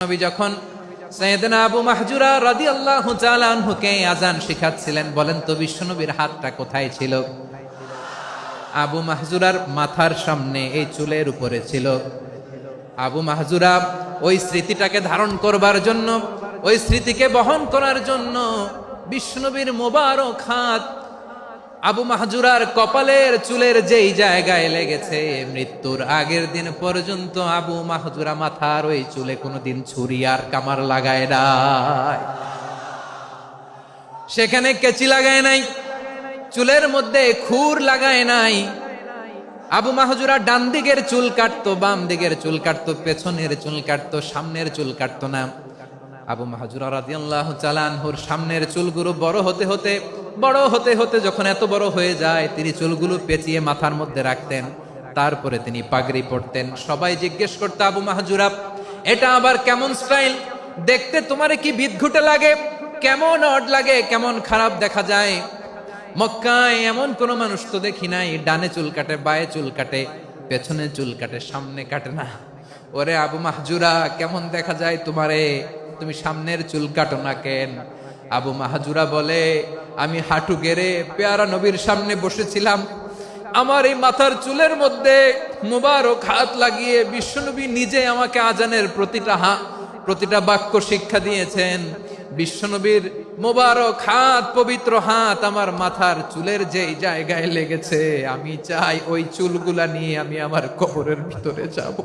নবী যখন সাইয়েদনা আবু মাহজুরা রাদিয়াল্লাহু তাআলা আনহুকে আযান শিখাচ্ছিলেন, বলেন তো বিশ্বনবীর হাতটা কোথায় ছিল? আবু মাহজুরার মাথার সামনে, এই চুলের উপরে ছিল। আবু মাহজুরা ওই স্মৃতিটাকে ধারণ করবার জন্য, ওই স্মৃতিকে বহন করার জন্য বিশ্বনবীর মোবারক হাত আবু মাহজুরার কপালের চুলের যেই জায়গায় লেগেছে, মৃত্যুর আগের দিন পর্যন্ত আবু মাহজুরা মাথার ওই চুলে কোনোদিন ছুরি আর কামার লাগায় নাই, সেখানে কেচি লাগায় নাই, চুলের মধ্যে খুর লাগায় নাই। আবু মাহজুরা ডান দিকের চুল কাটতো, বাম দিকের চুল কাটতো, পেছনের চুল কাটতো, সামনের চুল কাটতো না। আবু মাহজুরা রাদিয়াল্লাহু তাআলা আনহুর সামনের চুলগুলো বড় হতে হতে যখন এত বড় হয়ে যায়, তিনি চুলগুলো পেঁচিয়ে মাথার মধ্যে রাখতেন, তারপরে তিনি পাগড়ি পরতেন। সবাই জিজ্ঞেস করতো, আবু মাহজুরা এটা আবার কেমন স্টাইল? দেখতে তোমারে কি বিদঘুটে লাগে, কেমন অড লাগে, কেমন খারাপ দেখা যায়। মক্কায় এমন কোন মানুষ তো দেখি নাই, ডানে চুল কাটে, বায়ে চুল কাটে, পেছনে চুল কাটে, সামনে কাটে না। ওরে আবু মাহজুরা, কেমন দেখা যায় তোমারে, তুমি সামনের চুল কাটো না কেন? আবু মাহজুরা বলে, আমি হাঁটু গেড়ে পেয়ারা নবীর সামনে বসেছিলাম, আমার এই মাথার চুলের মধ্যে মুবারক হাত লাগিয়ে বিশ্বনবী নিজে আমাকে আজানের প্রতিটা বাক্য শিক্ষা দিয়েছেন। বিশ্বনবীর মোবারক হাত, পবিত্র হাত আমার মাথার চুলের যেই জায়গায় লেগেছে, আমি চাই ওই চুলগুলা নিয়ে আমি আমার কবরের ভিতরে যাব।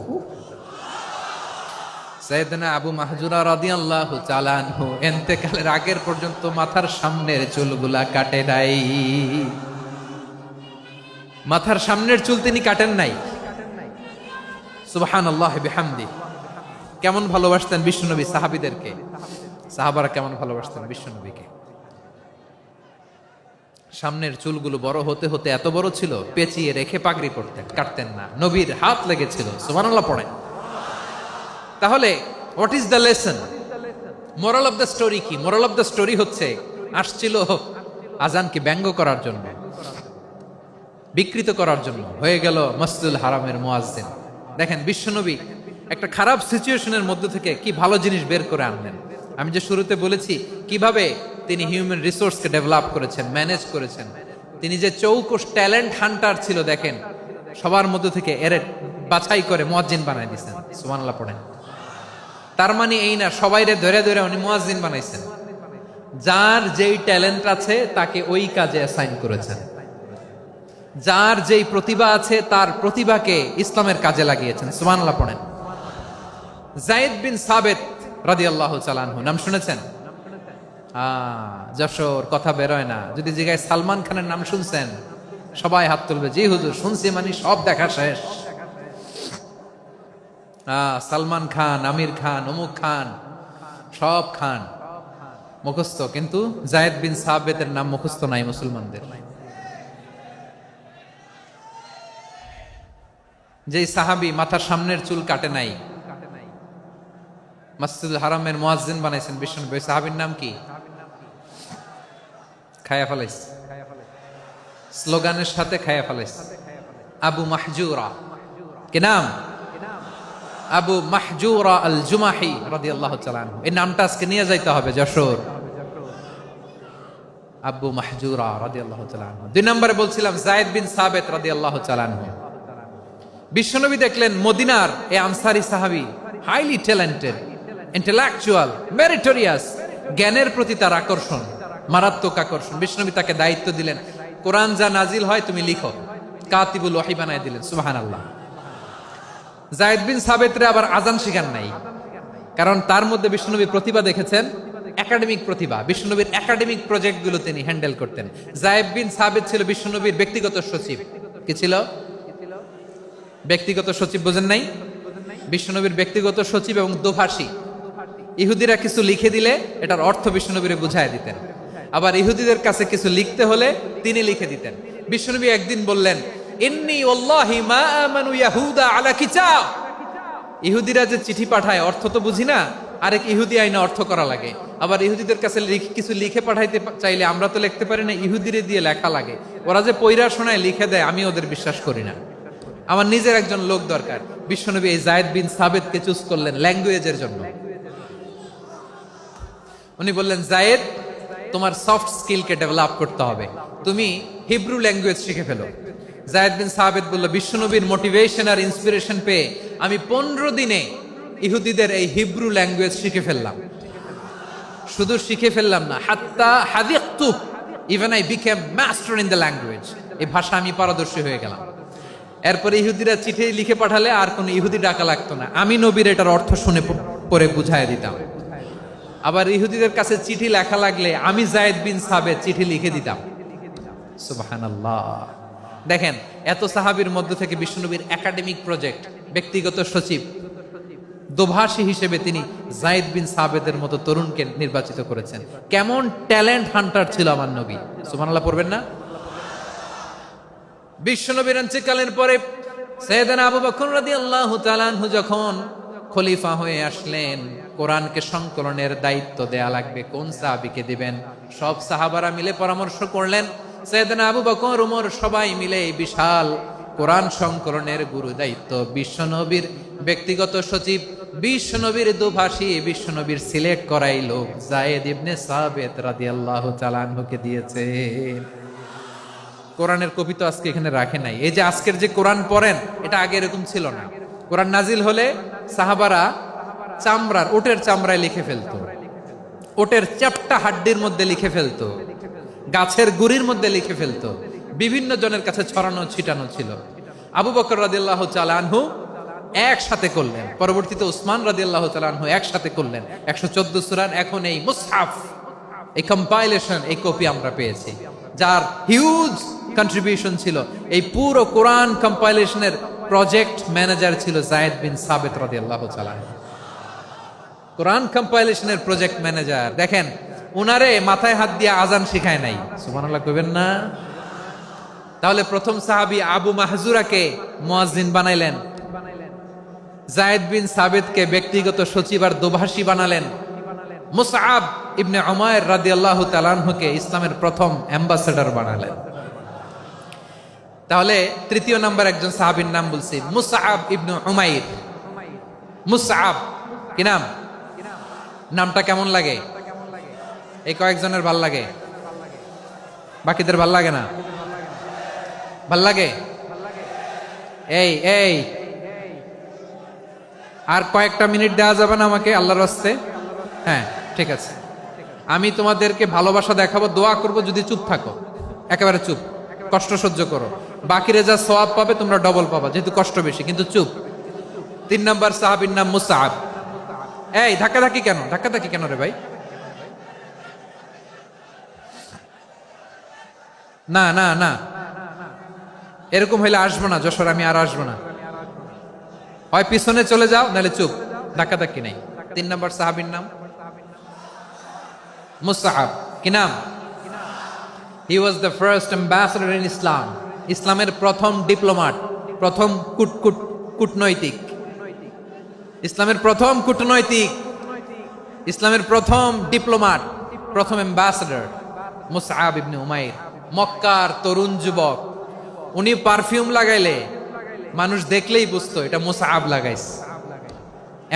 সাইয়েদনা আবু মাহজুরা রাদিয়াল্লাহু তাআলা আনহু ইন্তেকালের আগের পর্যন্ত মাথার সামনের চুলগুলা কাটে নাই। মাথার সামনের চুল তিনি কাটেন নাই। সুবহানাল্লাহ বিহামদি। কেমন ভালোবাসতেন বিশ্বনবী সাহাবীদেরকে, সাহাবারা কেমন ভালোবাসতেন বিশ্বনবীকে। সামনের চুলগুলো বড় হতে হতে এত বড় ছিল, পেঁচিয়ে রেখে পাগড়ি পরতেন, কাটতেন না। নবীর হাত লেগেছিল। সুবহানাল্লাহ পড়েন। তাহলে what is the lesson, moral of the story কি? মোরাল অফ দ্য স্টোরি হচ্ছে, আসছিল আজানকে ব্যঙ্গ করার জন্য, বিকৃত করার জন্য, হয়ে গেল মসজিদুল হারামের মুয়াজ্জিন। দেখেন বিশ্বনবী একটা খারাপ সিচুয়েশনের মধ্যে থেকে কি ভালো জিনিস বের করে আনলেন। আমি যে শুরুতে বলেছি কিভাবে তিনি হিউম্যান রিসোর্সকে ডেভেলপ করেছেন, ম্যানেজ করেছেন। তিনি যে চৌকস ট্যালেন্ট হান্টার ছিল, দেখেন সবার মধ্যে থেকে এরে বাছাই করে মুয়াজ্জিন বানাই দিয়েছেন। সুবহানাল্লাহ পড়েন। তার মানে এই না সবাইরে ধরে ধরে উনি মুয়াজ্জিন বানাইছেন। যার যেই ট্যালেন্ট আছে তাকে ওই কাজে অ্যাসাইন করেছেন। যার যেই প্রতিভা আছে তার প্রতিভাকে ইসলামের কাজে লাগিয়েছেন। সুবহানাল্লাহ পড়েন। যায়েদ বিন সাবিত রাদিয়াল্লাহু তাআলা আনহু নাম শুনেছেন? যশোর কথা বেরোয় না। যদি জিগায় সালমান খানের নাম শুনছেন, সবাই হাত তুলবে, জি হুজুর শুনছি, মানে সব দেখা শেষ। সালমান খান, আমির খান, অমুক খান, সব খান মুখস্থ, কিন্তু যায়েদ বিন সাবিতের নাম মুখস্থ নাই মুসলমানদের। যে সাহাবী মাথার সামনের চুল কাটে নাই, মসজিদুল হারামের মুয়াজ্জিন বানাইছেন বিশ্বনবী, সাহাবীর নাম কি? খায়া ফেলাইস, স্লোগানের সাথে খায়া ফেলাইস। আবু মাহজুরা। কি নাম? আবু মাহজুরা আল জুমাহি রাদিয়াল্লাহু তাআলা আনহু। এই নামটা আজকে নিয়ে যাইতে হবে যশোর। আবু মাহজুরা রাদিয়াল্লাহু তাআলা আনহু। 2 নম্বরে বলছিলাম যায়েদ বিন সাবিত রাদিয়াল্লাহু তাআলা আনহু। বিশ্বনবী দেখলেন মদিনার এই আনসারী সাহাবী হাইলি ট্যালেন্টেড, ইন্টেলেকচুয়াল, মেরিটোরিয়াস, জ্ঞানের প্রতি তার আকর্ষণ, মারাত্মক আকর্ষণ। বিশ্বনবী তাকে দায়িত্ব দিলেন, কোরআন যা নাজিল হয় তুমি লিখো, কাতিবুল ওহী বানায় দিলেন। সুবহানাল্লাহ। যায়েদ বিন সাবিতরে আবার আজান শিখান নাই, কারণ তার মধ্যে বিশ্বনবী প্রতিভা দেখেছেন, একাডেমিক প্রতিভা। বিশ্বনবীর একাডেমিক প্রজেক্টগুলো তিনি হ্যান্ডেল করতেন। যায়েদ বিন সাবিত ছিল বিশ্বনবীর ব্যক্তিগত সচিব। কি ছিল? ব্যক্তিগত সচিব। বোঝেন নাই? বিশ্বনবীর ব্যক্তিগত সচিব এবং দোভাষী। ইহুদিরা কিছু লিখে দিলে এটার অর্থ বিশ্বনবীরে বুঝায় দিতেন, আবার ইহুদিদের কাছে কিছু লিখতে হলে তিনি লিখে দিতেন। বিশ্বনবী একদিন বললেন, ইন্নী ওয়াল্লাহি মা আমানু ইয়াহুদা আলা কিতাব। ইহুদিরা যে চিঠি পাঠায় অর্থ তো বুঝি না, আরেক ইহুদি আইনে অর্থ করা লাগে। আবার ইহুদিদের কাছে কিছু লিখে পাঠাইতে চাইলে আমরা তো লিখতে পারি না, ইহুদিরে দিয়ে লেখা লাগে। ওরা যে পয়রা শোনায় লিখে দেয়, আমি ওদের বিশ্বাস করি না। আমার নিজের একজন লোক দরকার। বিশ্বনবী এই যায়েদ বিন সাবিতকে চুজ করলেন ল্যাঙ্গুয়েজের জন্য। উনি বললেন, জায়েদ, তোমার সফট স্কিলকে ডেভেলপ করতে হবে, তুমি হিব্রু ল্যাঙ্গুয়েজ শিখে ফেলো। জায়েদ বিন সাবিত বলল, বিশ্বনবীর মোটিভেশন আর ইন্সপিরেশন পেয়ে আমি 15 দিনে ইহুদিদের এই হিব্রু ল্যাঙ্গুয়েজ শিখে ফেললাম। শুধু শিখে ফেললাম না, হাত্তা হাদিকতু, even I became master in the language, এই ভাষা আমি পারদর্শী হয়ে গেলাম। এরপরে ইহুদিরা চিঠি লিখে পাঠালে আর কোনো ইহুদি ডাকা লাগতো না, আমি নবীর এটার অর্থ শুনে পরে বুঝাই দিতাম। আবার ইহুদিদের কাছে চিঠি লেখা লাগলে আমি জায়েদ বিন সাবিত চিঠি লিখে দিতাম। সুবহানাল্লাহ। দেখেন, এত সাহাবীর মধ্য থেকে বিশ্বনবীর একাডেমিক প্রজেক্ট, ব্যক্তিগত সচিব, দোভাষী হিসেবে তিনি জায়েদ বিন সাবিতের মতো তরুণকে নির্বাচিত করেছেন। কেমন ট্যালেন্ট হান্টার ছিল আমার নবী! সুবহানাল্লাহ পড়বেন না? বিশ্বনবীর ইন্তেকালের পরে সাইয়েদনা আবু বকর রাদিয়াল্লাহু তাআলা আনহু যখন খলিফা হয়ে আসলেন, কোরআনকে সংকলনের দায়িত্ব দেয়া লাগবে, কোন সাহাবীকে দিবেন? সব সাহাবারা মিলে পরামর্শ করলেন। সাইয়েদনা আবু বকর, ওমর সবাই মিলে এই বিশাল কোরআন সংকলনের গুরু দায়িত্ব বিশ্বনবীর ব্যক্তিগত সচিব, বিশ্বনবীর দুভাষী, বিশ্বনবীর সিলেক্ট করাই লোক জায়েদ ইবনে সাবিত রাদিয়াল্লাহু তাআলা আনহুকে দিয়েছে। কোরআনের কপি তো আজকে এখানে রাখে নাই। এই যে আজকের যে কোরআন পড়েন, এটা আগে এরকম ছিল না। কোরআন নাজিল হলে সাহাবারা চামড়ার, ওটের চামড়ায় লিখে ফেলতো, ওটের চ্যাপ্টা হাড্ডির মধ্যে লিখে ফেলতো, গাছের গুড়ির মধ্যে লিখে ফেলতো, বিভিন্ন জনের কাছে ছড়ানো ছিটানো ছিল। আবু বকর রাদিয়াল্লাহু তাআলা আনহু একসাথে করলেন, পরবর্তীতে উসমান রাদিয়াল্লাহু তাআলা আনহু একসাথে করলেন। 114 সূরার এখন এই মুসহাফ, এই কম্পাইলেশন, এই কপি আমরা পেয়েছি, যার হিউজ কন্ট্রিবিউশন ছিল। এই পুরো কোরআন কম্পাইলেশনের প্রজেক্ট ম্যানেজার ছিল জায়েদ বিন সাবিত রাদিয়াল্লাহু তাআলা। কোরআন কম্পাইলেশনের প্রজেক্ট ম্যানেজার। দেখেন, উনারে মাথায় হাত দিয়ে আজান শিখায় নাই। সুবহানাল্লাহ কইবেন না? তাহলে প্রথম সাহাবী আবু মাহজুরাকে মুয়াজ্জিন বানাইলেন, জায়েদ বিন সাবিতকে ব্যক্তিগত সচিব আর দোভাষী বানালেন, মুসআব ইবনে উমাইর রাদিয়াল্লাহু তাআলা আনহুকে ইসলামের প্রথম অ্যাম্বাসেডর বানালেন। তাহলে তৃতীয় নাম্বার একজন সাহাবীর নাম বলছি, মুসআব ইবনে উমাইর। মুসআব কি নাম? নামটা কেমন লাগে? এই কয়েকজনের ভাল লাগে, বাকিদের ভাল লাগে না? ভাল লাগে? এই এই আর কয়েকটা মিনিট দেওয়া যাবে না আমাকে আল্লাহর রাস্তে? হ্যাঁ, ঠিক আছে। আমি তোমাদেরকে ভালোবাসা দেখাবো, দোয়া করব, যদি চুপ থাকো, একেবারে চুপ, কষ্ট সহ্য করো, বাকিরে যা সওয়াব পাবে তোমরা ডবল পাবা, যেহেতু কষ্ট বেশি, কিন্তু চুপ। 3 নাম্বার সাহাবীর নাম মুসআব। এই ধাক্কাধাক্কি কেন? ধাক্কাধাক্কি কেন রে ভাই? না না না, এরকম হইলে আসবো না যশোর, আমি আর আসবো না। হয় পিছনে চলে যাও, নাহলে চুপ, ধাক্কাধাক্কি নেই। 3 নাম্বার সাহাবীর নাম মুসআব। কি নাম? He was the first ambassador in Islam. ইসলামের প্রথম ডিপ্লোমাট, প্রথম কূটনৈতিক, ইসলামের প্রথম কূটনৈতিক, ইসলামের প্রথম ডিপ্লোমাট, প্রথম অ্যাম্বাসেডর মুসআব ইবনে উমাইর। মক্কার তরুণ যুবক, উনি পারফিউম লাগাইলে মানুষ দেখলেই বুঝতো এটা মুসআব লাগাইছে।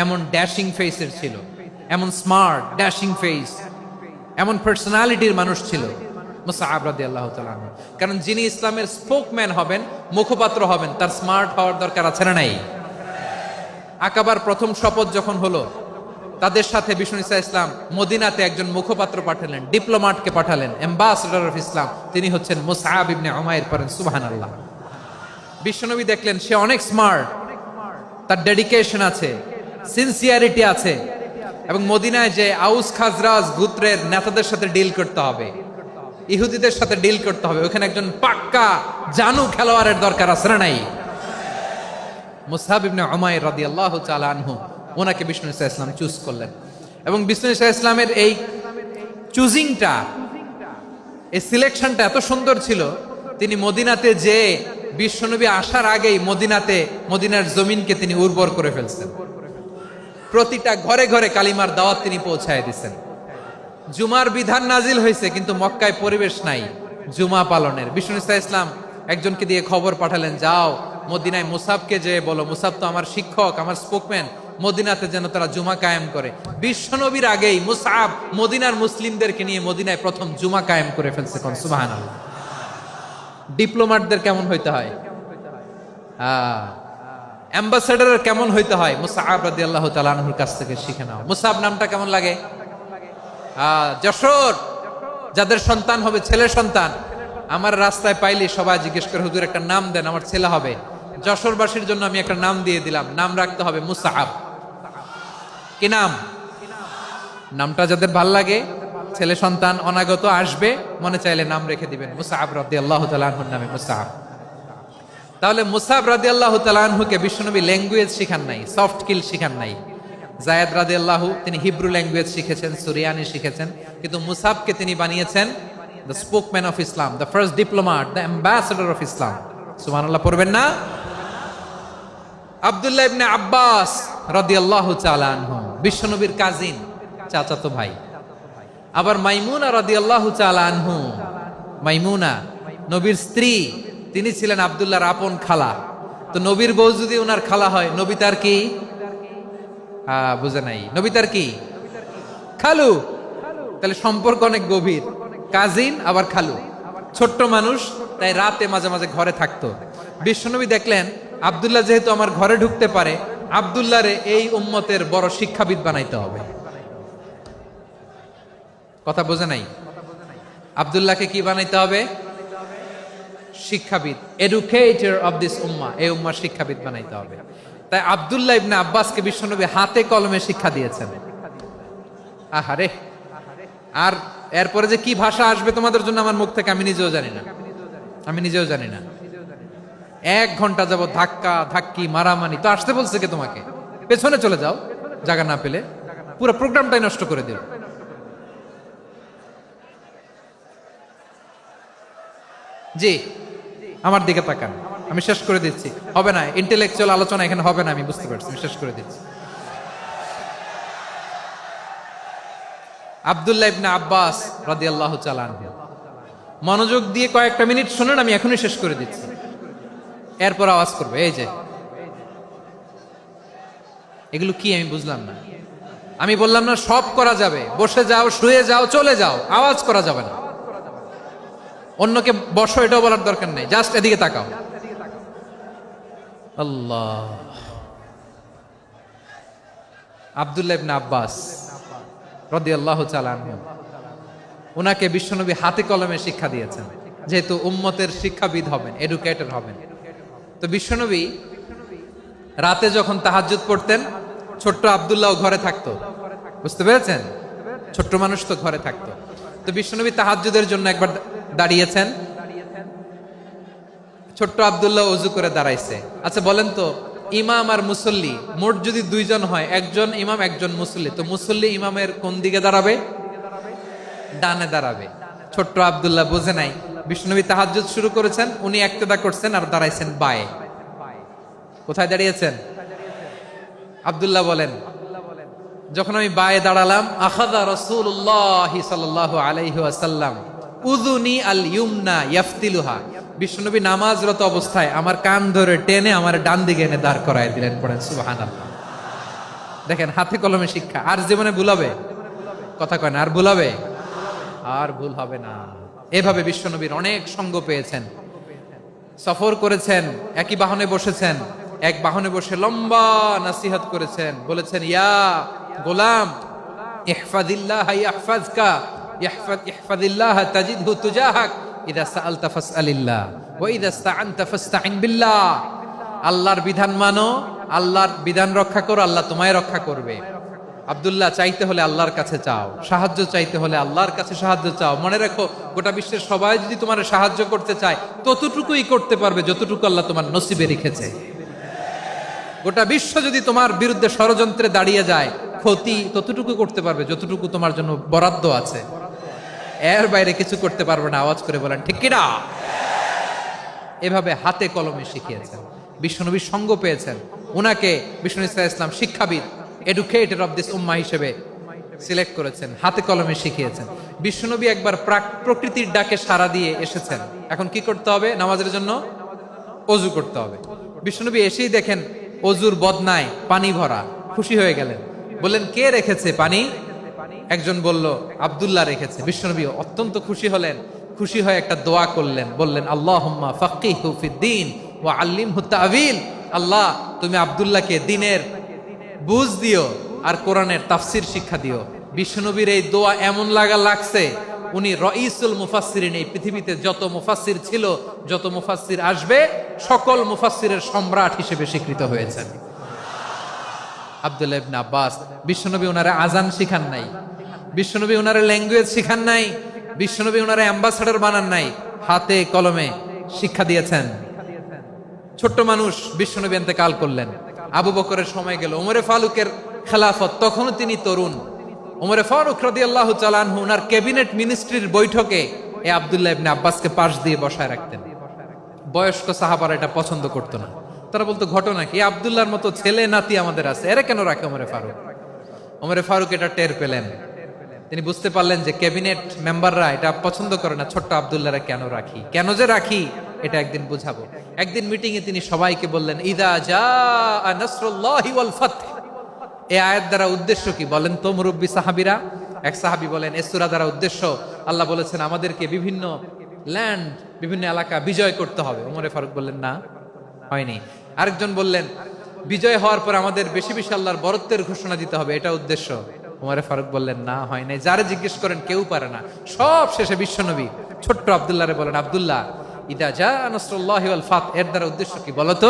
এমন ড্যাশিং ফেসের ছিল, এমন স্মার্ট ড্যাশিং ফেস, এমন পার্সোনালিটির মানুষ ছিল মুসআব রাদিয়াল্লাহু তাআলা। কারণ যিনি ইসলামের স্পোকম্যান হবেন, মুখপাত্র হবেন, তার স্মার্ট হওয়ার দরকার আছে না নাই? আকাবার প্রথম শপথ যখন হলো, তাদের সাথে বিষ্ণু ঈসা ইসলাম মদিনাতে একজন মুখপাত্র পাঠালেন, ডিপ্লোমাটকে পাঠালেন, অ্যাম্বাসেডর অফ ইসলাম, তিনি হচ্ছেন মুসআব ইবনে উমাইর। পড়েন সুবহানাল্লাহ। বিশ্বনবী দেখলেন সে অনেক স্মার্ট, তার ডেডিকেশন আছে, সিনসিয়ারিটি আছে, এবং মদিনায় যে আউস খাজরাজ গোত্রের নেতাদের সাথে ডিল করতে হবে, ইহুদিদের সাথে ডিল করতে হবে, ওখানে একজন পাক্কা জানু খেলোয়াড়ের দরকার আছে না নাই? মুসআব ইবনে উমাইর রাদিয়াল্লাহু তাআলা আনহু, ওনাকে বিষ্ণু ঈসা ইসলাম চুজ করলেন। এবং বিষ্ণু ঈসা ইসলামের এই চুজিংটা, এই সিলেকশনটা এত সুন্দর ছিল, তিনি মদিনাতে যে বিশ্বনবী আসার আগেই মদিনার জমিনকে তিনি উর্বর করে ফেলছেন। প্রতিটা ঘরে ঘরে কালিমার দাওয়াত তিনি পৌঁছায় দিচ্ছেন। জুমার বিধান নাজিল হয়েছে, কিন্তু মক্কায় পরিবেশ নাই জুমা পালনের। বিষ্ণু ঈসা ইসলাম একজনকে দিয়ে খবর পাঠালেন, যাও মদিনায় মুসাবকে যে বলো, মুসাব তো আমার শিক্ষক, আমার স্পোকম্যান, মদিনাতে যেন তারা জুমা কায়েম করে। বিশ্বনবীর আগেই মুসআব মদিনার মুসলিমদেরকে নিয়ে মদিনায় প্রথম জুমা কায়েম করে ফেলছে। কোন সুবহানাল্লাহ। ডিপ্লোম্যাটদের কেমন হইতে হয়, অ্যাম্বাসেডারের কেমন হইতে হয়, মুসআব রাদিয়াল্লাহু তাআলা আনহুর কাছ থেকে শিখে নাও। মুসআব নামটা কেমন লাগে? যশোর যাদের সন্তান হবে, ছেলে সন্তান, আমার রাস্তায় পাইলে সবাই জিজ্ঞেস করে, হুজুর একটা নাম দেন, আমার ছেলে হবে। যশোরবাসীর জন্য আমি একটা নাম দিয়ে দিলাম, নাম রাখতে হবে মুসআব। কি নাম? নামটা যাদের ভাল লাগে, ছেলে সন্তান অনাগত আসবে, মনে চাইলে নাম রেখে দিবেন মুসআব রাদিয়াল্লাহু তাআলা আনহুর নামে মুসআব। তাহলে মুসআব রাদিয়াল্লাহু তাআলা আনহুকে বিশ্বনবী ল্যাঙ্গুয়েজ শিখান নাই, সফট স্কিল শিখান নাই। যায়েদ রাদিয়াল্লাহু তিনি হিব্রু ল্যাঙ্গুয়েজ শিখেছেন, সুরিয়ানি শিখেছেন, কিন্তু মুসআবকে তিনি বানিয়েছেন the spokesman of Islam, the first diplomat, the ambassador of Islam. সুবহানাল্লাহ পড়বেন না? আব্দুল্লাহ ইবনে আব্বাস রাদিয়াল্লাহু তাআলা আনহু বিশ্বনবীর কাজিন, চাচাতো ভাই। আবার মাইমুনা রাদিয়াল্লাহু তাআলা আনহু, মাইমুনা নবীর স্ত্রী, তিনি ছিলেন আব্দুল্লাহর আপন খালা। তো নবীর বউ যদি ওনার খালা হয়, নবী তার কি? বুঝে নাই, নবী তার কি? খালু। তাহলে সম্পর্ক অনেক গভীর, কাজিন আবার খালু। ছোট্ট মানুষ, তাই রাতে মাঝে মাঝে ঘরে থাকতো। বিশ্বনবী দেখলেন আব্দুল্লাহ যেহেতু আমার ঘরে ঢুকতে পারে, আব্দুল্লাহরে এই উম্মতের বড় শিক্ষাবিদ বানাইতে হবে। কথা বোঝে নাই? আব্দুল্লাহকে কি বানাইতে হবে? শিক্ষাবিদ, এডুকেটর অফ দিস উম্মাহ, এই উম্মার শিক্ষাবিদ বানাইতে হবে। তাই আব্দুল্লাহ ইবনে আব্বাসকে বিশ্বনবী হাতে কলমে শিক্ষা দিয়েছেন। আহারে, আর এরপরে যে কি ভাষা আসবে তোমাদের জন্য আমার মুখ থেকে আমি নিজেও জানি না, আমি নিজেও জানি না। 1 ঘন্টা যাবত ধাক্কা ধাক্কি মারামারি। তো আসতে বলছে কে তোমাকে? পেছনে চলে যাও, জায়গা না পেলে। পুরো প্রোগ্রামটাই নষ্ট করে দিল। জি, আমার দিকে তাকান, আমি শেষ করে দিচ্ছি। হবে না, ইন্টেলেকচুয়াল আলোচনা এখানে হবে না, আমি বুঝতে পারছি, আমি শেষ করে দিচ্ছি। আব্দুল্লাহ ইবনে আব্বাস রাদিয়াল্লাহু তাআলা আনহু, মনোযোগ দিয়ে কয়েকটা মিনিট শুনুন, আমি এখনই শেষ করে দিচ্ছি, এরপর আওয়াজ করবে। এই যে এগুলো কি আমি বুঝলাম না। আমি বললাম না সব করা যাবে, বসে যাও, শুয়ে যাও, চলে যাও, আওয়াজ করা যাবে না। অন্যকে বসো এটাও বলার দরকার নেই, জাস্ট এদিকে তাকাও। আল্লাহ। আব্দুল্লাহ ইবনে আব্বাস রাদিয়াল্লাহু তাআলা আনহু, উনাকে বিশ্বনবী হাতে কলমে শিক্ষা দিয়েছেন, যেহেতু উম্মতের শিক্ষাবিদ হবেন, এডুকেটর হবেন। তো বিশ্বনবী রাতে যখন তাহাজ্জুদ পড়তেন, ছোট্ট আব্দুল্লাহ ঘরে থাকতো। বুঝতে পেরেছেন? ছোট্ট মানুষ তো ঘরে থাকতো। তো বিশ্বনবী তাহাজ্জুদের জন্য একবার দাঁড়িয়েছেন, ছোট্ট আব্দুল্লাহ ওযু করে দাঁড়াইছে। আচ্ছা বলেন তো, ইমাম আর মুসল্লি মোট যদি 2 জন হয়, একজন ইমাম একজন মুসল্লি, তো মুসল্লি ইমামের কোন দিকে দাঁড়াবে? ডানে দাঁড়াবে। ছোট্ট আব্দুল্লাহ বোঝে নাই, বিশ্বনবী তাহাজ্জুদ শুরু করেছেন, উনি ইক্তেদা করছেন আর দাঁড়াইছেন বায়ে। কোথায় দাঁড়িয়েছেন? আব্দুল্লাহ বলেন, যখন আমি বায়ে দাঁড়ালাম, আখাযা রাসূলুল্লাহ সাল্লাল্লাহু আলাইহি ওয়াসাল্লাম উযুনি আল ইউমনা ইয়াফতিলুহা, বিশ্বনবী নামাজরত অবস্থায় আমার কান ধরে টেনে আমার ডান দিকে এনে দাঁড় করায় দিলেন। পড়েন সুবহানাল্লাহ। দেখেন, হাতে কলমে শিক্ষা। আর জীবনে ভুল হবে? কথা কয় না, আর ভুল হবে? আর ভুল হবে না। এভাবে বিশ্বনবীর অনেক সঙ্গ পেয়েছেন, সফর করেছেন, একই বাহনে বসেছেন, এক বাহনে বসে লম্বা নসিহত করেছেন, বলেছেন, ইয়া গোলাম ইহফাজিল্লাহ ইয়াহফাজকা, ইহফাজিল্লাহ তাজিদহু তুজাহাক, ইযা সাআলতা ফাসআলিল্লাহ ওয়া ইযা ইসতাআনতা ফাসতাইন বিল্লাহ। আল্লাহর বিধান মানো, আল্লাহর বিধান রক্ষা করো, আল্লাহ তোমায় রক্ষা করবে। আব্দুল্লাহ, চাইতে হলে আল্লাহর কাছে চাও, সাহায্য চাইতে হলে আল্লাহর কাছে সাহায্য চাও। মনে রাখো, গোটা বিশ্বের সবাই যদি তোমার সাহায্য করতে চায়, ততটুকুই করতে পারবে যতটুকু আল্লাহ তোমার নসিবে রেখেছে। গোটা বিশ্ব যদি তোমার বিরুদ্ধে ষড়যন্ত্রে দাঁড়িয়ে যায়, ক্ষতি ততটুকু করতে পারবে যতটুকু তোমার জন্য বরাদ্দ আছে, এর বাইরে কিছু করতে পারবে না। আওয়াজ করে বলেন ঠিক কিনা? এভাবে হাতে কলমে শিখিয়েছেন, বিশ্বনবীর সঙ্গ পেয়েছেন। উনাকে বিষ্ণু ইসলাম শিক্ষাবিদ, এডুকেটর অফ দিস উম্মাহ হিসেবে সিলেক্ট করেছেন, হাতে কলমে শিখিয়েছেন। বিশ্বনবী একবার প্রকৃতির ডাকে সাড়া দিয়ে এসেছেন। এখন কি করতে হবে? নামাজের জন্য অজু করতে হবে। বিশ্বনবী এসেই দেখেন অজুর বদনায় পানি ভরা, খুশি হয়ে গেলেন, বললেন কে রেখেছে পানি? একজন বলল আব্দুল্লাহ রেখেছে। বিশ্বনবী অত্যন্ত খুশি হলেন, খুশি হয়ে একটা দোয়া করলেন, বললেন আল্লাহুম্মা ফাক্কিহু ফিদ্দীন ওয়া আল্লিমহু তা'ওয়ীল। আল্লাহ তুমি আব্দুল্লাহকে দ্বীনের বুঝ দিও আর কোরআনের তাফসীর শিক্ষা দিও। বিশ্বনবীর এই দোয়া এমন লাগছে, উনি রাইসুল মুফাসসিরিন, এই পৃথিবীতে যত মুফাসসির ছিল, যত মুফাসসির আসবে, সকল মুফাসসিরের সম্রাট হিসেবে স্বীকৃত হয়েছেন আব্দুল্লাহ ইবনে আব্বাস। বিশ্বনবী ওনারে আজান শিখান নাই, বিশ্বনবী ওনারে ল্যাঙ্গুয়েজ শিখান নাই, বিশ্বনবী ওনারে অ্যাম্বাসাডর বানান নাই, হাতে কলমে শিক্ষা দিয়েছেন। ছোট্ট মানুষ, বিশ্বনবী ইন্তেকাল করলেন। আবু বকরের সময় গেল, ওমরে ফারুকের খেলাফত, তখনও তিনি তরুণ। ওমরে ফারুক রাদিয়াল্লাহু তাআলা আনহু ওনার ক্যাবিনেট মিনিস্ট্রির বৈঠকে এই আব্দুল্লাহ ইবনে আব্বাসকে পাশ দিয়ে বসায় রাখতেন। বয়স্ক সাহাবারা এটা পছন্দ করতো না, তারা বলতো ঘটনা কি, আব্দুল্লাহর মতো ছেলে নাতি আমাদের আছে, এরা কেন রাখে ওমরে ফারুক? ওমরে ফারুক এটা টের পেলেন, তিনি বুঝতে পারলেন যে ক্যাবিনেট মেম্বাররা এটা পছন্দ করে না, ছোট্ট আব্দুল্লাহরা কেন রাখি, কেন যে রাখি এটা একদিন বুঝাবো। একদিন মিটিং এ তিনি সবাইকে বললেন, ইদা জাআ নাসরুল্লাহি ওয়াল ফাতহ। এই আয়াত দ্বারা উদ্দেশ্য কি বলেন তো মুরব্বী সাহাবীরা? এক সাহাবী বলেন, এই সূরা দ্বারা উদ্দেশ্য, আল্লাহ বলেছেন আমাদেরকে বিভিন্ন ল্যান্ড, বিভিন্ন এলাকা বিজয় করতে হবে। ওমরে ফারুক বললেন না, হয়নি। আরেকজন বললেন, বিজয় হওয়ার পর আমাদের বেশি বেশি আল্লাহর বরত্বের ঘোষণা দিতে হবে, এটা উদ্দেশ্য। ওমরে ফারুক বললেন না, হয় নাই। যারে জিজ্ঞেস করেন কেউ পারে না। সব শেষে বিশ্বনবী ছোট্ট আব্দুল্লাহরে বলেন, আব্দুল্লাহ ইদা জাআ নাসরুল্লাহি ওয়াল ফাতহ এর দ্বারা উদ্দেশ্য কি বলতো?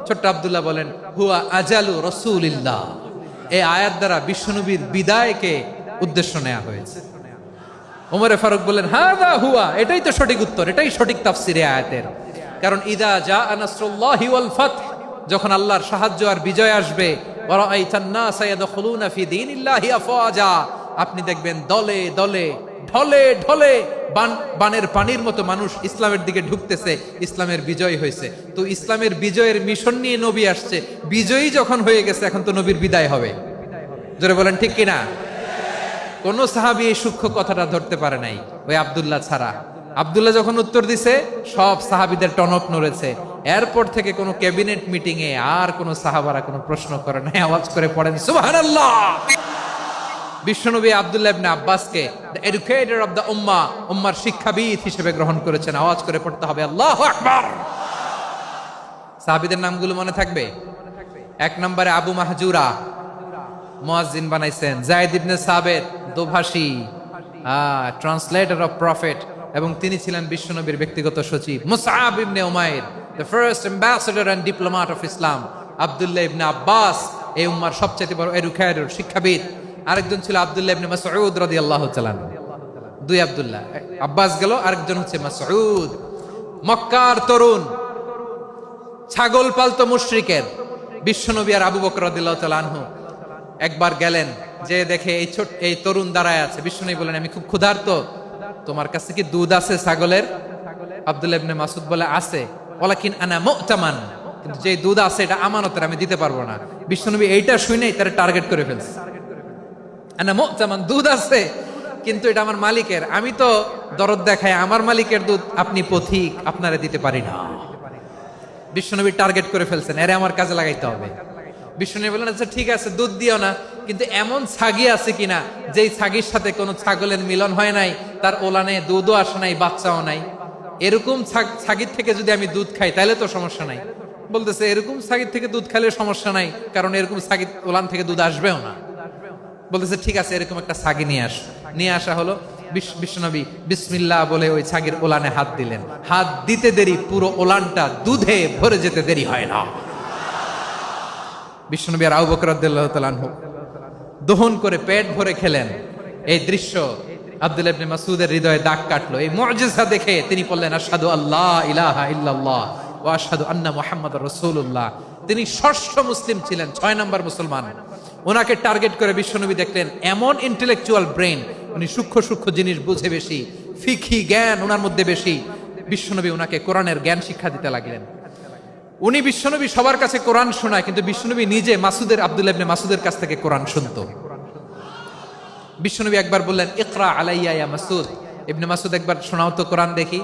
ছোট্ট আব্দুল্লাহ বলেন, হুয়া আজালু রাসূলিল্লাহ। এই আয়াত দ্বারা বিশ্বনবীর বিদায়কে উদ্দেশ্য নেওয়া হয়েছে। ওমরে ফারুক বললেন, হাযা হুয়া, এটাই তো সঠিক উত্তর, এটাই সঠিক তাফসীর এই আয়াতের। কারণ ইদা জাআ নাসরুল্লাহি ওয়াল ফাতহ, যখন আল্লাহর সাহায্য আর বিজয় আসবে, ওয়া রাআইতান নাসা ইয়াদখুলুনা ফি দীনিল্লাহি আফওয়াজা, আপনি দেখবেন দলে দলে, ঢলে ঢলে, বানের পানির মতো মানুষ ইসলামের দিকে ঢুকতেছে, ইসলামের বিজয় হয়েছে। তো ইসলামের বিজয়ের মিশন নিয়ে নবী আসছে, বিজয়ী যখন হয়ে গেছে, এখন তো নবীর বিদায় হবে। জোরে বলেন ঠিক কিনা? কোন সাহাবী এই সূক্ষ্ম কথাটা ধরতে পারে নাই, ওই আব্দুল্লাহ ছাড়া। আব্দুল্লাহ যখন উত্তর দিছে, সব সাহাবীদের টনক নড়েছে। এরপর থেকে কোনো ক্যাবিনেট মিটিং এ আর কোন সাহাবারা কোনো প্রশ্ন করে নাই, আওয়াজ করে পড়েন সুবহানাল্লাহ। বিশ্বনবী আব্দুল্লাহ ইবনে আব্বাসকে দ্য এডুকেটর অফ দ্য উম্মাহ, উম্মার শিক্ষাবিদ হিসেবে গ্রহণ করেছেন। আওয়াজ করে পড়তে হবে আল্লাহু আকবার। সাহাবীদের নামগুলো মনে থাকবে? এক নম্বরে আবু মাহজুরা, মুয়াজ্জিন বানাইছেন। যায়েদ ইবনে সাবিত, দোভাষী, ট্রান্সলেটর অফ প্রফেট, এবং তিনি ছিলেন বিশ্বনবীর ব্যক্তিগত সচিব। Musab ibne Umair, the first ambassador and diplomat of Islam. Abdullah ibne Abbas, এই উম্মার সবচেয়ে বড় এডুকেটর, শিক্ষাবিদ। আরেকজন ছিল আব্দুল্লাহ ইবনে মাসউদ রাদিয়াল্লাহু তাআলা। দুই আব্দুল্লাহ, আব্বাস গেল, আরেকজন হচ্ছে মাসউদ। মক্কার তরুণ, ছাগল পালতো মুশরিকের। বিশ্বনবী আর আবু বকর রাদিয়াল্লাহু তাআলা আনহু একবার গেলেন, যে দেখে এই তরুণ দাঁড়ায় আছে। বিশ্বনবী বলেন, আমি খুব ক্ষুধার্ত, তোমার কাছে কি দুধ আছে ছাগলের? আব্দুল্লাহ ইবনে মাসউদ বলে, আছে। ওয়ালাকিন আনা মুতামান, কিন্তু যে দুধ আছে এটা আমানতের, আমি দিতে পারবো না। বিশ্বনবী এইটা শুনেই তার টার্গেট করে ফেলছে। আনা মুতামান, দুধ আছে কিন্তু এটা আমার মালিকের, আমি তো দরদ দেখাই, আমার মালিকের দুধ আপনি পথিক, আপনারে দিতে পারি না। বিশ্বনবী টার্গেট করে ফেলছেন, এরে আমার কাজে লাগাইতে হবে। বিশ্বনবী বললেন, আচ্ছা ঠিক আছে, দুধ দিও না, কিন্তু এমন ছাগি আছে কিনা যেই ছাগির সাথে কোনো ছাগলের মিলন হয় নাই, তার ওলানে দুধও আসে নাই, বাচ্চাও নাই, এরকম ছাগির থেকে যদি আমি দুধ খাই তাহলে তো সমস্যা নাই। বলতেছে, এরকম ছাগির থেকে দুধ খাইলে সমস্যা নাই, কারণ এরকম ছাগির ওলান থেকে দুধ আসবেও না। বলতেছে, ঠিক আছে, এরকম একটা ছাগি নিয়ে আসা হলো। বিশ্বনবী বিসমিল্লাহ বলে ওই ছাগির ওলানে হাত দিলেন। হাত দিতে দেরি, পুরো ওলানটা দুধে ভরে যেতে দেরি হয় না। বিশ্বনবী আর আবু বকর রাদিয়াল্লাহু তাআলা আনহু দহন করে পেট ভরে খেলেন। এই দৃশ্য আব্দুল্লাহ ইবনে মাসউদের হৃদয়ে দাগ কাটলো। এই মুজিজা দেখে তিনি বললেন, আশহাদু আল্লা ইলাহা ইল্লাল্লাহ ওয়া আশহাদু আন্না মুহাম্মাদুর রাসূলুল্লাহ। তিনি ষষ্ঠ মুসলিম ছিলেন, 6 নম্বর মুসলমান। ওনাকে টার্গেট করে বিশ্বনবী দেখলেন এমন ইন্টেলেকচুয়াল ব্রেন, উনি সূক্ষ্ম সূক্ষ্ম জিনিস বুঝে বেশি, ফিকহি জ্ঞান ওনার মধ্যে বেশি। বিশ্বনবী ওনাকে কোরআনের জ্ঞান শিক্ষা দিতে লাগলেন। উনি বিশ্বনবী সবার কাছে কোরআন শোনায়, কিন্তু বিশ্বনবী নিজে আব্দুল্লাহ ইবনে মাসউদের কাছ থেকে কোরআন শুনতো। বিশ্বনবী একবার বললেন, ইকরা আলাইয়া ইয়া মাসউদ। ইবনে মাসউদ, একবার শোনাও তো কোরআন দেখি।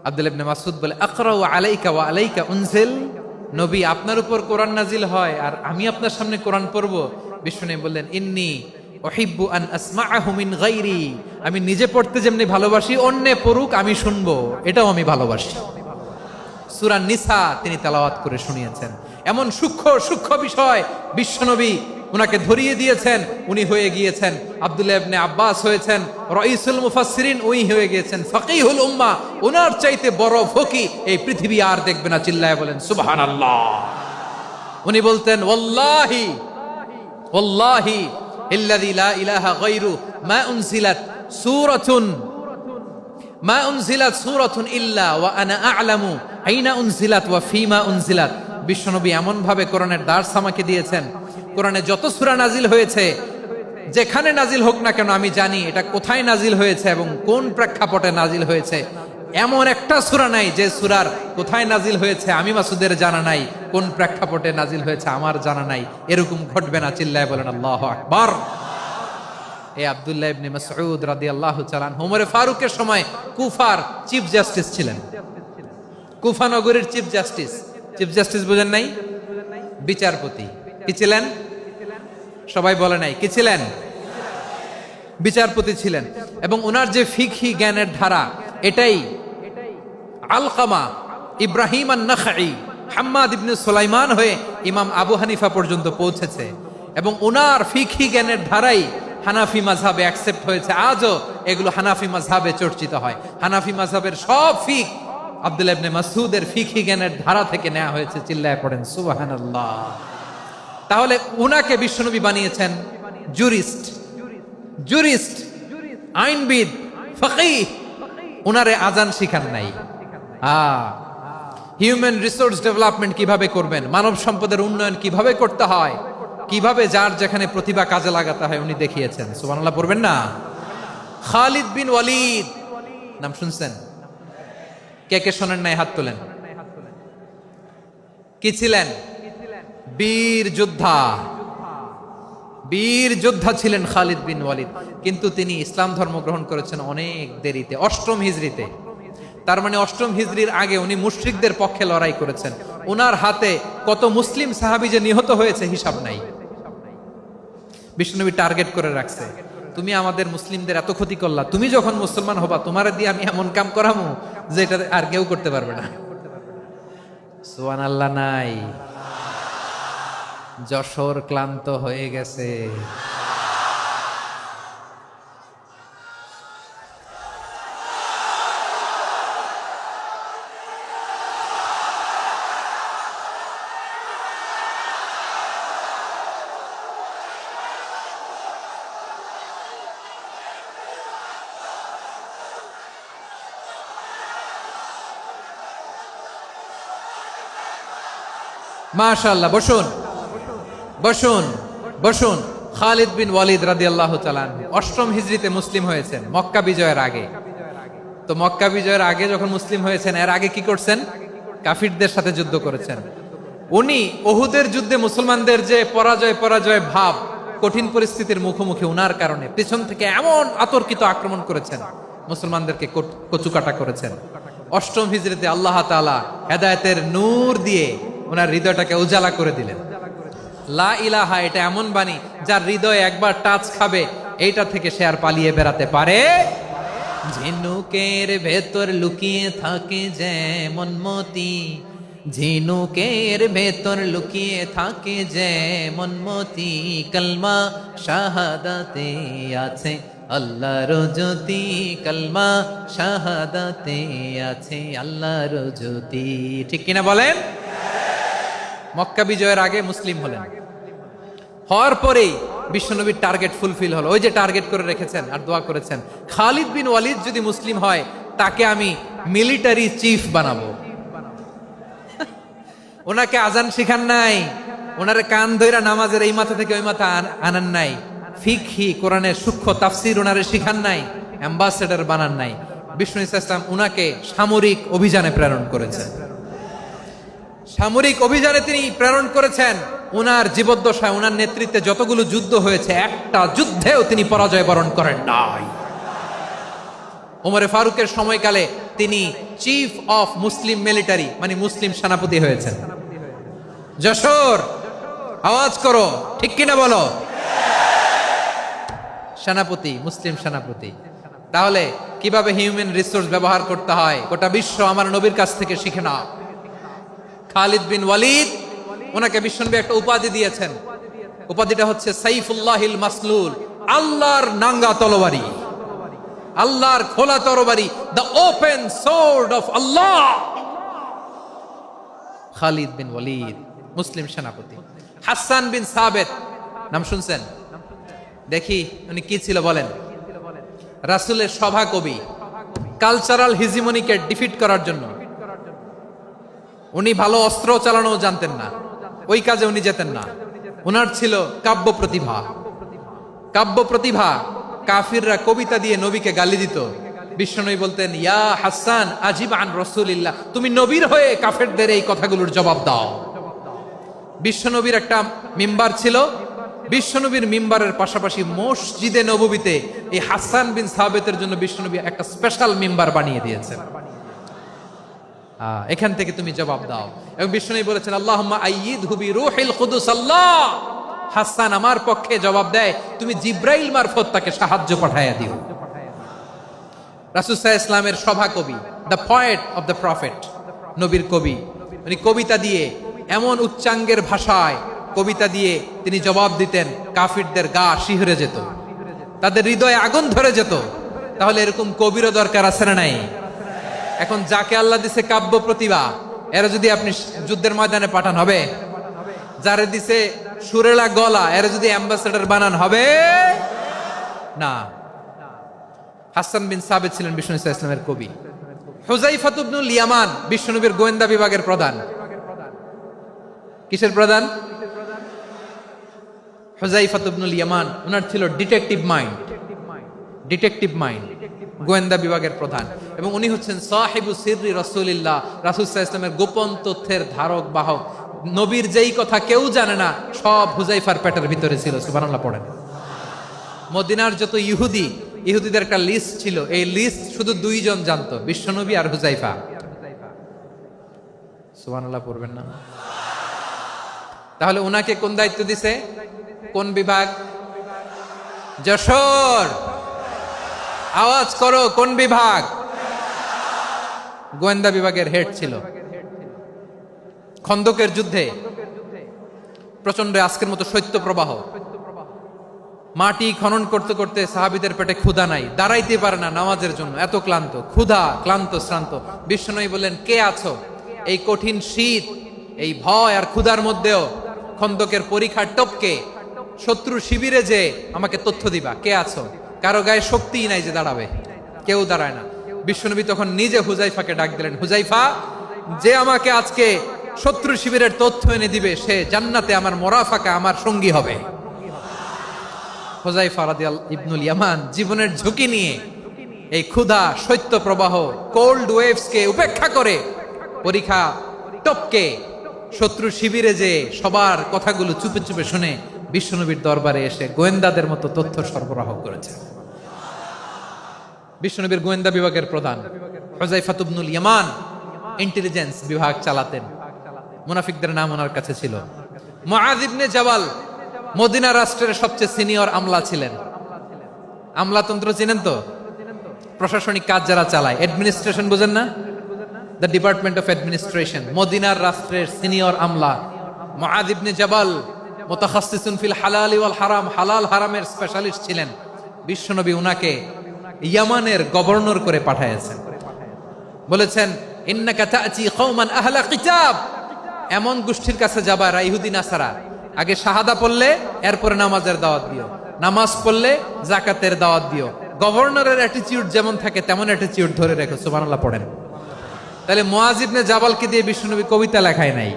আব্দুল্লাহ ইবনে মাসউদ বলে, আকরাউ আলাইকা ওয়া আলাইকা উনজিল। নবী আপনার উপর কোরআন নাজিল হয় আর আমি আপনার সামনে কোরআন পড়ব? বিশ্বনবী বললেন, ইন্নী উহিব্বু আন আসমাআহু মিন গায়রি, আমি নিজে পড়তে যেমনি ভালোবাসি অন্যে পড়ুক আমি শুনবো, এটাও আমি ভালোবাসি। সূরা নিসা তিনি তেলাওয়াত করে শুনিয়েছেন। এমন সূক্ষ্ম সূক্ষ্ম বিষয় বিশ্বনবী উনাকে ধরিয়ে দিয়েছেন, উনি হয়ে গিয়েছেন আব্দুল্লাহ ইবনে আব্বাস হয়েছেন রাইসুল মুফাসসিরিন, উনি হয়ে গিয়েছেন ফাকিহুল উম্মাহ। ওনার চাইতে বড় ফকি এই পৃথিবী আর দেখবে না, চিল্লায় বলেন সুবহানাল্লাহ। উনি বলতেন, ওয়াল্লাহি ওয়াল্লাহি ইল্লাযী লা ইলাহা গায়রু মা উনজিলাত সূরাতুন ইল্লা ওয়া আনা আ'লামু আইনা উনজিলাত ওয়া ফীমা উনজিলাত। বিশ্বনবী এমন ভাবে কোরআনের দার্স আমাকে দিয়েছেন, কোরআনে যত সূরা নাজিল হয়েছে, যেখানে নাজিল হোক না কেন আমি জানি এটা কোথায় নাজিল হয়েছে এবং কোন প্রেক্ষাপটে নাজিল হয়েছে। এমন একটা সূরা নাই যে সূরার কোথায় নাজিল হয়েছে আমি মাসুদের জানা নাই, কোন প্রেক্ষাপটে নাজিল হয়েছে আমার জানা নাই। এরকম ঘটবে না, চিল্লায় বলেন আল্লাহু আকবার। এই আব্দুল্লাহ ইবনে মাসউদ রাদিয়াল্লাহু তাআলা আনহু ওমর ফারুকের সময় কুফার চিফ জাস্টিস ছিলেন। কুফা নগরীর চিফ জাস্টিস। চিফ জাস্টিস বুঝেন নাই? বিচারপতি। কি ছিলেন? সবাই বলে নাই কি ছিলেন? বিচারপতি ছিলেন। এবং ওনার যে ফিকহি জ্ঞানের ধারা, এটাই আলকামা, ইব্রাহিম আন-নাখাই, হাম্মাদ ইবনে সুলাইমান হয়ে ইমাম আবু হানিফা পর্যন্ত পৌঁছেছে। এবং ওনার ফিকহি জ্ঞানের ধারাই হানাফি মাযহাবে অ্যাকসেপ্ট হয়েছে। আজও এগুলো হানাফি মাযহাবে চর্চিত হয়। হানাফি মাযহাবের সব ফিক আব্দুল্লাহ ইবনে মাসউদের ফিকহি জ্ঞানের ধারা থেকে নেওয়া হয়েছে, চিল্লায় পড়েন সুবহানাল্লাহ। তাহলে উনাকে বিশ্বনবী বানিয়েছেন জুরিস্ট, আইনবিদ, ফাকিহ। উনারে আজান শিখান নাই। হিউম্যান রিসোর্স ডেভেলপমেন্ট কিভাবে করবেন, মানব সম্পদের উন্নয়ন কিভাবে করতে হয়, কিভাবে যার যেখানে প্রতিভা কাজে লাগাতে হয় উনি দেখিয়েছেন। সুবহানাল্লাহ পড়বেন না? খালিদ বিন ওয়ালিদ নাম শুনছেন? কে কে শোনেন নাই হাত তোলেন। কি ছিলেন? বীর যোদ্ধা ছিলেন খালিদ বিন ওয়ালিদ। কিন্তু তিনি ইসলাম ধর্ম গ্রহণ করেছেন অনেক দেরিতে, 8ম হিজরিতে। তার মানে 8ম হিজরির আগে উনি মুশরিকদের পক্ষে লড়াই করেছেন। ওনার হাতে কত মুসলিম সাহাবী যে নিহত হয়েছে হিসাব নাই। বিশ্বনবী টার্গেট করে রাখছে, তুমি আমাদের মুসলিমদের এত ক্ষতি করলা, তুমি যখন মুসলমান হবা তোমারে দিয়ে আমি এমন কাম করামু যে এটা আর কেউ করতে পারবে না। সুবহানাল্লাহ নাই? যশোর ক্লান্ত হয়ে গেছে। মাশাআল্লাহ, বসুন বসুন বসুন। খালিদ বিন ওয়ালিদ রাদিয়াল্লাহু তাআলা 8ম হিজরিতে মুসলিম হয়েছেন, মক্কা বিজয়ের আগে। তো মক্কা বিজয়ের আগে যখন মুসলিম হয়েছেন, এর আগে কি করছেন? কাফিরদের সাথে যুদ্ধ করেছেন। উনি উহুদের যুদ্ধে মুসলমানদের যে পরাজয় ভাব, কঠিন পরিস্থিতির মুখোমুখি উনার কারণে পিছন থেকে এমন আতর্কিত আক্রমণ করেছেন, মুসলমানদেরকে কচুকাটা করেছেন। 8ম হিজরিতে আল্লাহ তাআলা হেদায়েতের নূর দিয়ে ওনার হৃদয়টাকে উজালা করে দিলেন। লা ইলাহা এটা এমন বাণী যার হৃদয়ে একবার টাচ খাবে, এইটা থেকে সে আর পালিয়ে বেড়াতে পারে। ঝিনুকের ভেতর লুকিয়ে থাকে যেমন মতি, ঝিনুকের ভেতর লুকিয়ে থাকে যেমন মতি, কলমা শাহাদাতে আছে আল্লাহর জ্যোতি, কলমা শাহাদাতে আছে আল্লাহর জ্যোতি। ঠিক কিনা বলেন? মক্কা বিজয়ের আগে মুসলিম হলেন, হওয়ার পরেই বিশ্বনবীর টার্গেট ফুলফিল হলো। ওই যে টার্গেট করে রেখেছেন আর দোয়া করেছেন, খালিদ বিন ওয়ালিদ যদি মুসলিম হয় তাকে আমি মিলিটারি চিফ বানাবো। ওনাকে আজান শিখান নাই, ওনারে কান ধইরা নামাজের এই মাথা থেকে ওই মাথা আনান নাই, ফিকহি কোরআনের সূক্ষ্ম তাফসীর ওনারে শিখান নাই, অ্যাম্বাসেডর বানান নাই। বিষ্ণু ইসলাম উনাকে সামরিক অভিযানে প্রেরণ করেছেন। সামরিক অভিযানে তিনি প্রেরণ করেছেন। উনার জীবদ্দশায় উনার নেতৃত্বে যতগুলো যুদ্ধ হয়েছে, একটা যুদ্ধেও তিনি পরাজয় বরণ করেন নাই। ওমরে ফারুকের সময়কালে তিনি চিফ অফ মুসলিম মিলিটারি মানে মুসলিম সেনাপতি হয়েছেন। যশোর, আওয়াজ করো, ঠিক কিনা বলো। সেনাপতি, মুসলিম সেনাপতি। তাহলে কিভাবে হিউম্যান রিসোর্স ব্যবহার করতে হয় গোটা বিশ্ব আমার নবীর কাছ থেকে শিখে নাও। খালিদ বিন ওয়ালিদ, ওনাকে বিশ্বনবী একটা উপাধি দিয়েছেন। উপাধিটা হচ্ছে সাইফুল্লাহিল মাসলুল, আল্লাহর নাঙ্গা তরবারি, আল্লাহর খোলা তরবারি, দ্য ওপেন সোর্ড অফ আল্লাহ। খালিদ বিন ওয়ালিদ, মুসলিম সেনাপতি। হাসান বিন সাবেত, নাম শুনছেন? দেখি উনি কি ছিল বলেন। রাসূলের সভা কবি, কালচারাল হিজিমনিকে ডিফিট করার জন্য। উনি ভালো অস্ত্র চালানো জানতেন না, ওই কাজে উনি যেতেন না। উনার ছিল কাব্য প্রতিভা। কাব্য প্রতিভা, কাফিররা কবিতা দিয়ে নবীকে গালি দিত। বিশ্বনবী বলতেন, ইয়া হাসান আজিব আন রাসূলিল্লাহ, তুমি নবীর হয়ে কাফেরদের এই কথাগুলোর জবাব দাও। বিশ্বনবীর একটা মিম্বার ছিল। বিশ্বনবীর মিম্বারের পাশাপাশি মসজিদে নববীতে এই হাসান বিন সাবেতের জন্য বিশ্বনবী একটা স্পেশাল মিম্বার বানিয়ে দিয়েছেন। এখান থেকে তুমি জবাব দাও। এবং বিশ্বনবী বলেছেন, আল্লাহুম্মা আইয়িদহু বিরূহিল কুদুস। আল্লাহ, হাসান আমার পক্ষে জবাব দেয়, তুমি জিব্রাইল মারফত তাকে সাহায্য পাঠাইয়া দিও। রাসূল সাল্লাল্লাহু আলাইহি ইসলামের সভা কবি, the poet of the prophet, নবীর কবি। উনি কবিতা দিয়ে, এমন উচ্চাঙ্গের ভাষায় কবিতা দিয়ে তিনি জবাব দিতেন, কাফিরদের গা শিহরে যেত, তাদের হৃদয়ে আগুন ধরে যেত। তাহলে এরকম কবিরও দরকার আছে না নাই? এখন যাকে আল্লাহ দিছে কাব্য প্রতিভা, এরা যদি আপনি যুদ্ধের ময়দানে পাঠান হবে? যারে দিছে সুরেলা গলা, এরা যদি অ্যাম্বাসেডর বানান হবে না। হাসান বিন সাবেত ছিলেন বিশ্বনবী সাল্লাল্লাহু আলাইহি ওয়াসাল্লামের কবি। হুযায়ফা ইবনুল ইয়ামান, বিশ্বনবীর গোয়েন্দা বিভাগের প্রধান। কিসের প্রধান? হুযায়ফা ইবনুল ইয়ামান, ওনার ছিল ডিটেকটিভ মাইন্ড। ডিটেকটিভ মাইন্ড, গোয়েন্দা বিভাগের প্রধান। এবং উনি হচ্ছেন সাহিবু সিররি রাসূলিল্লাহ, রাসূল সাল্লাল্লাহু আলাইহি ওয়াসাল্লামের গোপন তথ্যের ধারক বাহক। নবীর যেই কথা কেউ জানে না, সব হুযায়ফার পেটের ভিতরে ছিল। সুবহানাল্লাহ পড়েন। মদিনার যত ইহুদিদের একটা লিস্ট ছিল, এই লিস্ট শুধু দুইজন জানতো, বিশ্বনবী আর হুযায়ফা। সুবহানাল্লাহ পড়বেন না? তাহলে উনাকে কোন দায়িত্ব দিছে? কোন বিভাগ? যশোর, আওয়াজ করো, কোন বিভাগ? গোয়েন্দা বিভাগের হেড ছিল। খন্দকের যুদ্ধে প্রচন্ড আজকের মতো শৈত্য প্রবাহ, মাটি খনন করতে করতে সাহাবীদের পেটে ক্ষুধা নাই, দাঁড়াইতে পারে না নামাজের জন্য, এত ক্লান্ত, ক্ষুধা, ক্লান্ত, শ্রান্ত। বিশ্বনবী বললেন, কে আছো? এই কঠিন শীত, এই ভয় আর ক্ষুধার মধ্যেও খন্দকের পরীক্ষার টপকে শত্রু শিবিরে যে আমাকে তথ্য দিবা, কে আছো? কারো গায়ে শক্তিই নাই যে দাঁড়াবে, কেউ দাঁড়ায় না। বিশ্বনবী তখন নিজে হুযায়ফাকে ডাক দিলেন, হুযায়ফা, যে আমাকে আজকে শত্রু শিবিরের তথ্য এনে দিবে, সে জান্নাতে আমার মোরাফাকা, আমার সঙ্গী হবে। হুযায়ফা রাদিয়াল্লাহু ইবনুল ইয়ামান জীবনের ঝুঁকি নিয়ে এই ক্ষুধা, শৈত্য প্রবাহ, কোল্ড ওয়েভসকে উপেক্ষা করে পরীক্ষা টপকে শত্রু শিবিরে যে সবার কথাগুলো চুপে চুপে শুনে বিশ্বনবীর দরবারে এসে গোয়েন্দাদের মতো তথ্য সরবরাহ করেছে। বিশ্বনবীর গোয়েন্দা বিভাগের প্রধান হুযায়ফা ইবনুল ইয়ামান ইন্টেলিজেন্স বিভাগ চালাতেন। মুনাফিকদের নাম ওনার কাছে ছিল। মুআয ইবনে জাবাল মদিনা রাষ্ট্রের সবচেয়ে সিনিয়র আমলা ছিলেন। আমলাতন্ত্র চিনেন তো? প্রশাসনিক কাজ যারা চালায়, অ্যাডমিনিস্ট্রেশন বুঝেন না? The department of administration. মদিনার রাষ্ট্রের সিনিয়র আমলা মুআয ইবনে জাবাল মুতাখাসসিসুন ফিল হালাল ওয়াল হারাম, হালাল হারামের স্পেশালিস্ট ছিলেন। বিশ্বনবী উনাকে ইয়ামানের গভর্নর করে পাঠাইছেন। বলেছেন, ইন্নাকা তা'তি কওমান আহলা কিতাব, এমন গোষ্ঠীর কাছে যাবা যারা ইহুদি নাসারা, আগে শাহাদা পড়লে এরপরে নামাজের দাওয়াত দিও, নামাজ পড়লে যাকাতের দাওয়াত দিও। গভর্নরের অ্যাটিটিউড যেমন থাকে তেমন অ্যাটিটিউড ধরে রেখো। সুবহানাল্লাহ পড়েন। তাহলে মুআয ইবনে জাবালকে দিয়ে বিশ্বনবী কবিতা লেখায় নাই,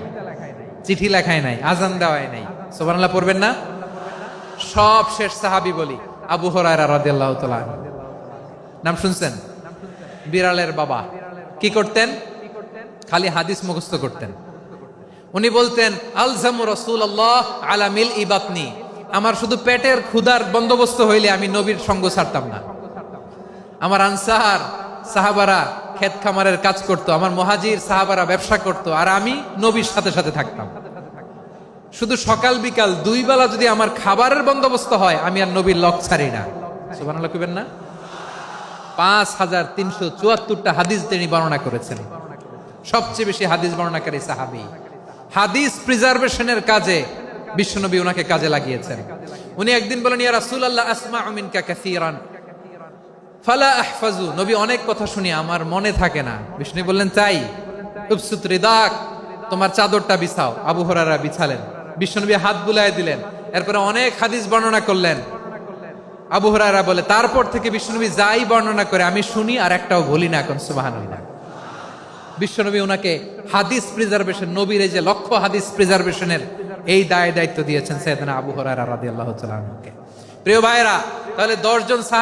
চিঠি লেখায় নাই, আজান দেওয়ায় নাই। সুবহানাল্লাহ পড়বেন না? সব শেষ সাহাবী বলি আবু হুরায়রা রাদিয়াল্লাহু তাআলা, নাম শুনছেন? বিড়ালের বাবা। কি করতেন? খালি হাদিস মুখস্থ করতেন। উনি বলতেন, আলজামু রাসূলুল্লাহ আলা মিল ইবাতনি, আমার শুধু পেটের ক্ষুধার বন্দোবস্ত হইলে আমি নবীর সঙ্গ ছাড়তাম না। আমার আনসার সাহাবারা ক্ষেত খামারের কাজ করত, আমার মুহাজির সাহাবারা ব্যবসা করত, আর আমি নবীর সাথে সাথে থাকতাম। শুধু সকাল বিকাল দুই বেলা যদি আমার খাবারের বন্দোবস্ত হয়, আমি আর নবীর লক ছাড়ি না। সুবহানাল্লাহ কইবেন না? 5374টা হাদিস তিনি বর্ণনা করেছেন। সবচেয়ে বেশি হাদিস বর্ণনাকারী সাহাবী। হাদিস প্রিজার্ভেশনের কাজে বিশ্বনবী ওনাকে কাজে লাগিয়েছেন। উনি একদিন বলেন, ইয়া রাসূলুল্লাহ আসমাউ মিনকা কাসীরান ফালা আহফাজু। নবী অনেক কথা শুনি, আমার মনে থাকে না। বিষ্ণু বললেন, তাই? উবসুত রিদাক, তোমার চাদরটা বিছাও। আবু হুরায়রা বিছালেন, বিশ্বনবী হাত বুলায় দিলেন, এরপরে অনেক হাদিস বর্ণনা করলেন। আবু হুরায়রা বলে, তারপর থেকে বিশ্বনবী যাই বর্ণনা করে আমি শুনি আর একটাও ভুলি না। এখন সুবহানাল্লাহ। বিশ্বনবী ওনাকে হাদিস প্রিজার্ভেশন, নবীর এই যে লক্ষ্য হাদিস প্রিজার্ভেশনের এই দায় দায়িত্ব দিয়েছেন সাইয়েদনা আবু হুরায়রা রাদিয়াল্লাহু তাআলা আনহুকে। প্রিয় ভাইরা, তাহলে 10 জন সাহাবী